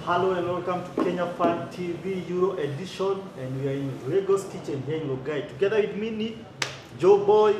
Hello and welcome to Kenya Fan TV Euro edition, and we are in Lagos Kitchen here in Logai. Together with me, Joe Boy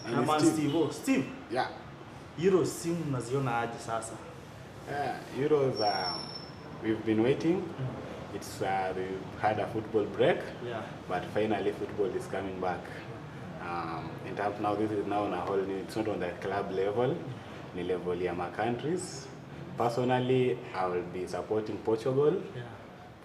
and Steve. Steve, yeah. Euro simu naziona aje sasa? Euros, we've been waiting. It's we've had a football break, but finally football is coming back. In terms now, this is now on a whole new. It's not on the club level, ni level ya my countries. Personally, I will be supporting Portugal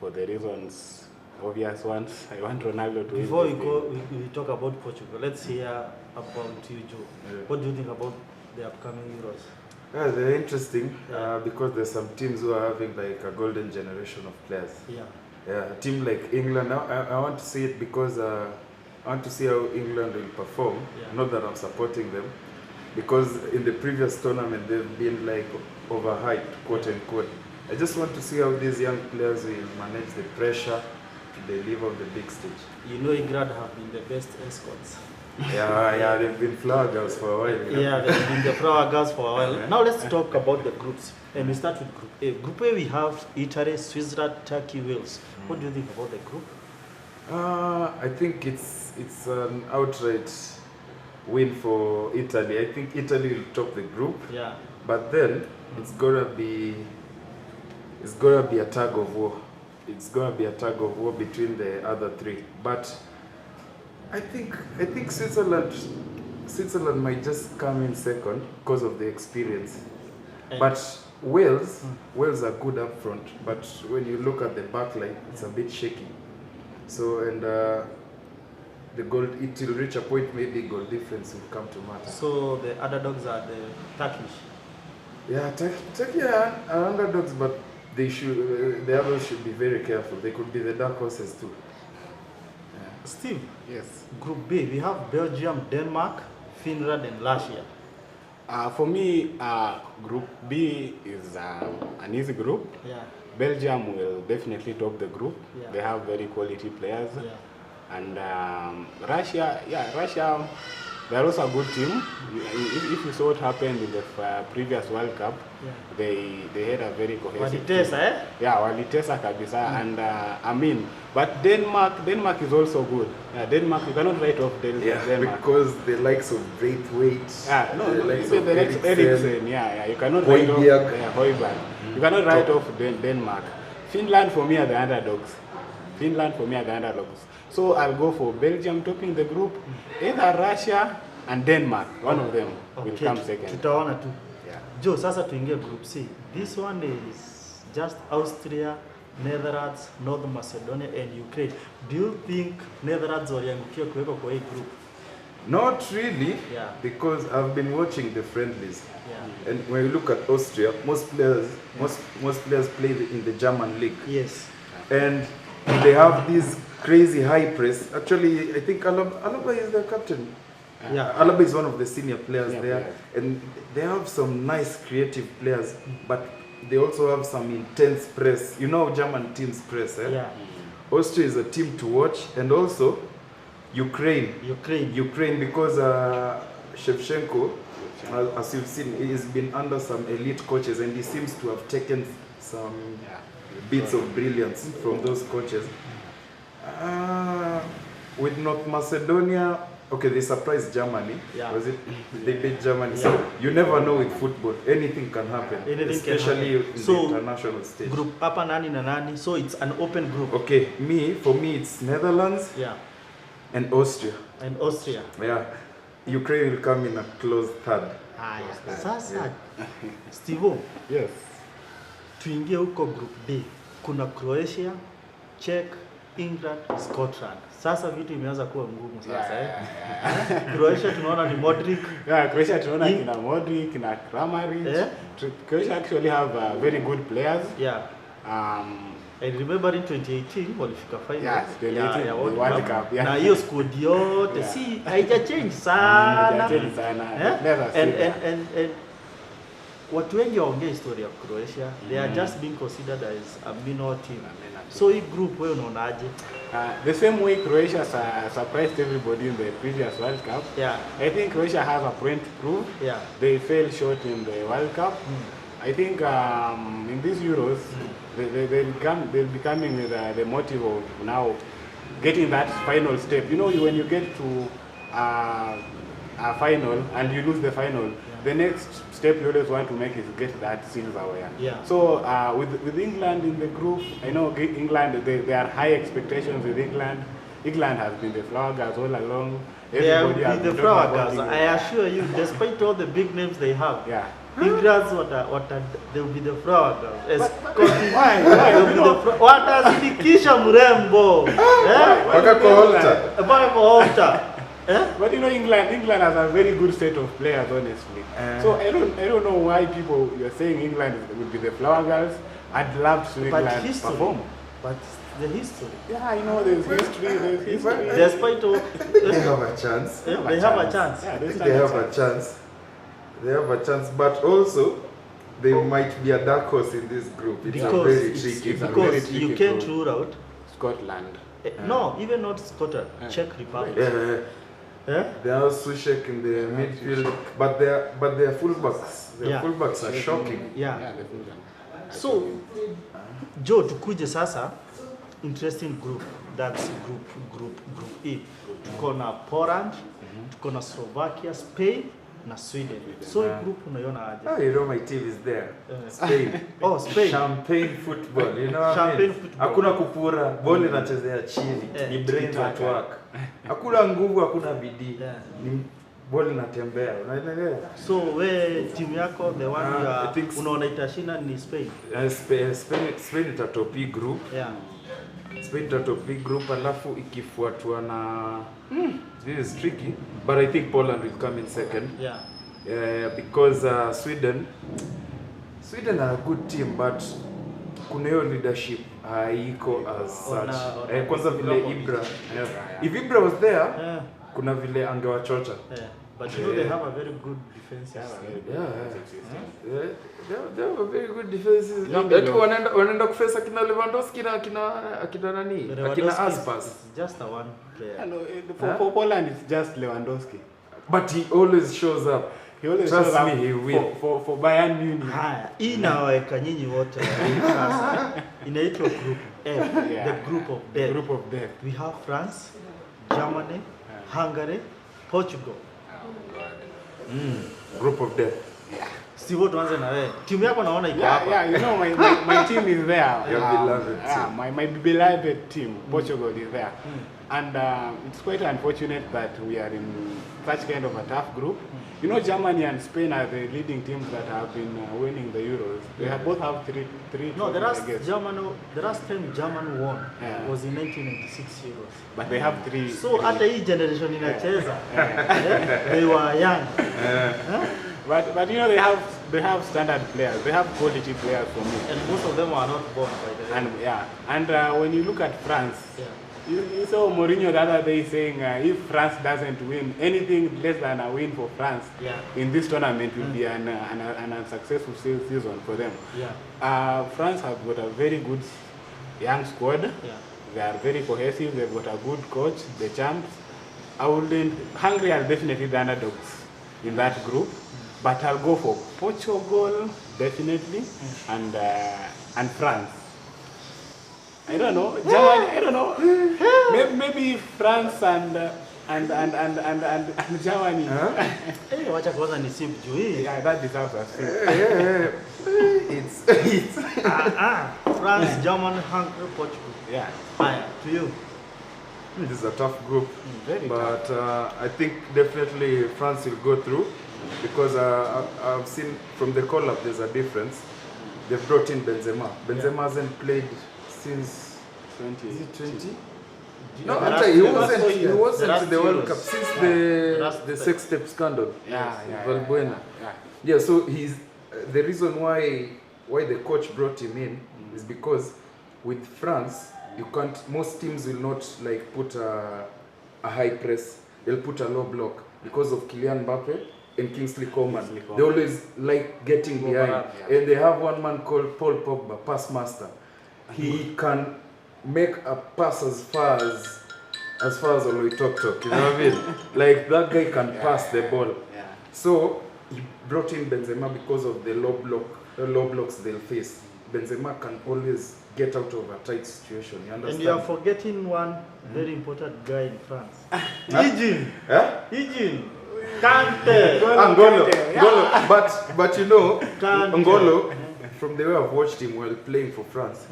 for the reasons, obvious ones. I want Ronaldo to. Before we talk about Portugal, let's hear about you, Joe. What do you think about the upcoming Euros? Yeah, they're interesting because there's some teams who are having like a golden generation of players. Yeah, a team like England. I want to see it because I want to see how England will perform. Not that I'm supporting them, because in the previous tournament they've been like overhyped, quote unquote. I just want to see how these young players will manage the pressure to deliver on the big stage. You know, England have been the best escorts. Yeah, they've been flower girls for a while. You know? Yeah, they've been the flower girls for a while. Now let's talk about the groups, and we start with Group A. Group A, we have Italy, Switzerland, Turkey, Wales. What do you think about the group? I think it's an outright win for Italy. I think Italy will top the group. Yeah. But then it's gonna be a tug of war. It's gonna be a tug of war between the other three. But I think Switzerland might just come in second because of the experience. But Wales are good up front. But when you look at the back line, it's a bit shaky. So it will reach a point maybe goal difference will come to matter. So the underdogs are the Turkish. Yeah, Turkey are underdogs, but the others should be very careful. They could be the dark horses too. Steve, yes. Group B, we have Belgium, Denmark, Finland, and Russia. For me, Group B is an easy group. Yeah. Belgium will definitely top the group. Yeah. They have very quality players. Yeah. And Russia, they are also a good team. If you saw what happened in the previous World Cup, they had a very cohesive team. Yeah, walitesa kabisa. And but Denmark is also good. Denmark, you cannot write off Denmark. Because the likes of Braithwaite, the likes of Eriksen, you cannot write off Højbjerg. You cannot write off Denmark. Finland for me are the underdogs. So I'll go for Belgium topping the group, either Russia and Denmark. One of them will come second. Tutaona tu. Joe, sasa tuingie Group C. This one is just Austria, Netherlands, North Macedonia, and Ukraine. Do you think Netherlands waliangukia kuwekwa kwa hii group? Not really, because I've been watching the friendlies. And when you look at Austria, most players play in the German league. Yes. And they have this crazy high press. Actually, I think Alaba is their captain. Alaba is one of the senior players there. And they have some nice creative players, but they also have some intense press. You know German teams press, Austria is a team to watch, and also Ukraine, because Shevchenko, as you've seen, he's been under some elite coaches, and he seems to have taken some bits of brilliance from those coaches. With North Macedonia, they surprised Germany. Was it? They beat Germany. So you never know with football. Anything can happen, especially in the international stage. Group Papa nani na nani. So it's an open group. For me, it's Netherlands. And Austria. Yeah. Ukraine will come in a close third. Sasa, Steve. Yes. Tuingie huko Group D. Kuna Croatia, Czech, England, Scotland. Sasa vitu imeanza kuwa ngumu sasa. Croatia tunaona ni Modric. Croatia tunaona kina Modric, kina Kramaric. Croatia actually have very good players. And remember in 2018 walifika final. 2018 World Cup. Na hiyo squad yote haija change sana. And watu wengi waongea historia ya Croatia. They are just being considered as a minor team. So hii group wewe unaonaje? The same way Croatia surprised everybody in the previous World Cup. I think Croatia has a point to prove. They fell short in the World Cup. I think in these Euros, they'll be coming with the motive of now getting that final step. You know, when you get to a final and you lose the final, the next step you always want to make is get that silverware. Yeah. So with England in the group, I know England, there are high expectations with England. England has been the flower girls all along. Yeah, Everybody has the been flower talking about girls. England. I assure you, despite all the big names they have, Yeah. England's they will be the flower girls. Why? They will be the watasidikisha mrembo. Waka kwa Holter. Mpaka kwa Holter. But you know, England has a very good set of players, honestly. So I don't know why people you're saying England will be the flower girls. I'd love to see England perform. But the history. Yeah, I know there's history. Despite all, They have a chance. they have a chance. Yeah, They have a chance. They have a chance, but also they might be a dark horse in this group. It's a very tricky group. Because you can't rule out. Scotland. No, even not Scotland. Czech Republic. They are Sushek in the midfield, but their fullbacks, fullbacks are shocking. Yeah. the Fulham. So, Joe, tukuje sasa interesting group. That's group E. Tuko na Poland, tuko na Slovakia, Spain na Sweden. So group unaiona aje? Oh, you know my team is there. Spain. Oh, Spain. Champagne football, you know what I Champagne mean? football. Hakuna kupura, ball inachezea chini. Ni brains at work. Hakuna nguvu, hakuna bidii. Ni ball inatembea. Unaelewa? So we timu yako the one I think unaona itashinda ni Spain. Spain itatopi group. Yeah. Spain itatopi group alafu ikifuatwa na this is tricky, but I think Poland will come in second. Yeah. Because Sweden are a good team, but kuna hiyo leadership haiko as such. Kwanza vile Ibra. If Ibra was there, kuna vile angewachocha. But you know they have a very good defense. They have a very good defense. Wanaenda kuface akina Lewandowski na akina nani? Akina Aspas. It's just a one player. Hello, for Poland it's just Lewandowski. But he always shows up. He always Trust shows up me, he will. for Bayern Munich. Haya, hii inawaweka nyinyi wote sasa. Inaitwa group F, the group of death. Group of death. We have France, Germany, Hungary, Portugal. Group of death. Si wote tuanze na wewe. Timu yako naona iko hapa. Yeah, you know my team is there. Your beloved team. My beloved team, Portugal is there. And it's quite unfortunate that we are in such kind of a tough group. You know, Germany and Spain are the leading teams that have been winning the Euros. They both have three. No, the last I guess. time German won was in 1996 Euros. But they have three. So hata hii generation inacheza. They were young. But you know they have standard players. They have quality players for me. And most of them are not born by the way. And when you look at France, you saw Mourinho the other day saying if France doesn't win anything less than a win for France in this tournament will be an unsuccessful season for them. France have got a very good young squad. They are very cohesive. They've got a good coach, the champs. Hungary are definitely the underdogs in that group, but I'll go for Portugal definitely and France. I don't know. Germany, I don't know. Maybe France and Germany. Wacha kwanza nisip juu hii. Yeah, that deserves a sip. It's France, Germany, Hungary, Portugal. Yeah. Haya, to you. This is a tough group, Very but I think definitely France will go through because I've seen from the call-up there's a difference. They've brought in Benzema. Benzema hasn't played since 20. Is it 20? No, he wasn't in the World Euros. Cup since the sex-tape scandal. Valbuena. Yeah, so he's the reason why the coach brought him in is because with France you can't. Most teams will not like put a high press. They'll put a low block because of Kylian Mbappe and Kingsley Coman. They always like getting behind, and they have one man called Paul Pogba, pass master. He can make a pass as far as Oloitoktok, you know what I mean? Like that guy can pass the ball. So he brought in Benzema because of the low block low blocks they'll face, Benzema can always get out of a tight situation. You understand? And you are forgetting one very important guy in France. Eugene. Eugene. Kante. Ngolo. But you know, Kante. Ngolo, from the way I've watched him while playing for France,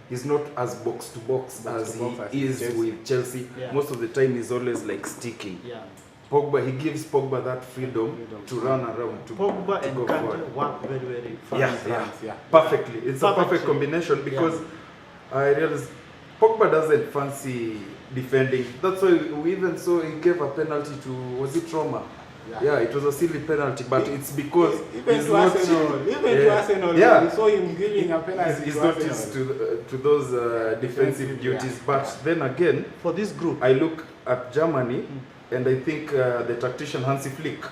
he's not as box to box as he is with Chelsea. Yeah. Most of the time he's always like sticking. Yeah. Pogba, he gives Pogba that freedom to run around. Pogba to and go Kante forward. work very Yeah. Perfectly. It's a perfect combination because I realized Pogba doesn't fancy defending. That's why we even saw he gave a penalty to, was it Roma? Yeah, it was a silly penalty, but it's because he's not to Arsenal, we saw him giving a penalty. He's not used to those defensive duties. But then again, for this group, I look at Germany, and I think the tactician Hansi Flick,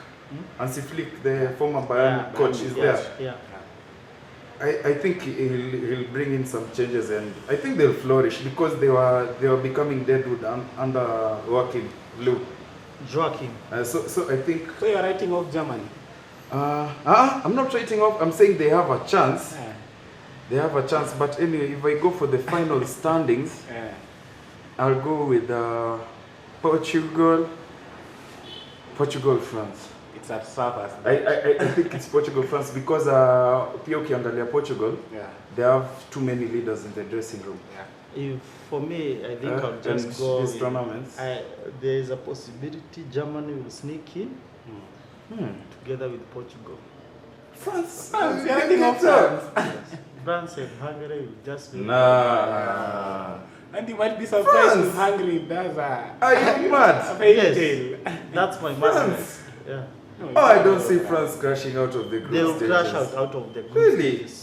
Hansi Flick, the former Bayern coach, is there. Yeah. I think he'll bring in some changes, and I think they'll flourish because they were becoming deadwood under Joachim Löw. Joachim. So I think. So you're writing off Germany? I'm not writing off. I'm saying they have a chance. They have a chance, but anyway, if I go for the final standings, I'll go with Portugal, France. It's at surface. I think it's Portugal, France because pia ukiangalia Portugal, they have too many leaders in the dressing room. For me, I think I'll just go these tournaments. There is a possibility Germany will sneak in together with Portugal. France. You're writing off France. France and Hungary will just be... Nah. And you might be surprised if Hungary does Are you mad? Yes, that's my madness. Yeah. Oh, I don't see France crashing out of the group They'll stages. crash out of the group Really? stages.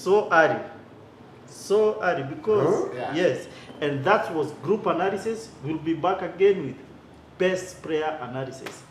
So early because yes, and that was group analysis. We'll be back again with best player analysis.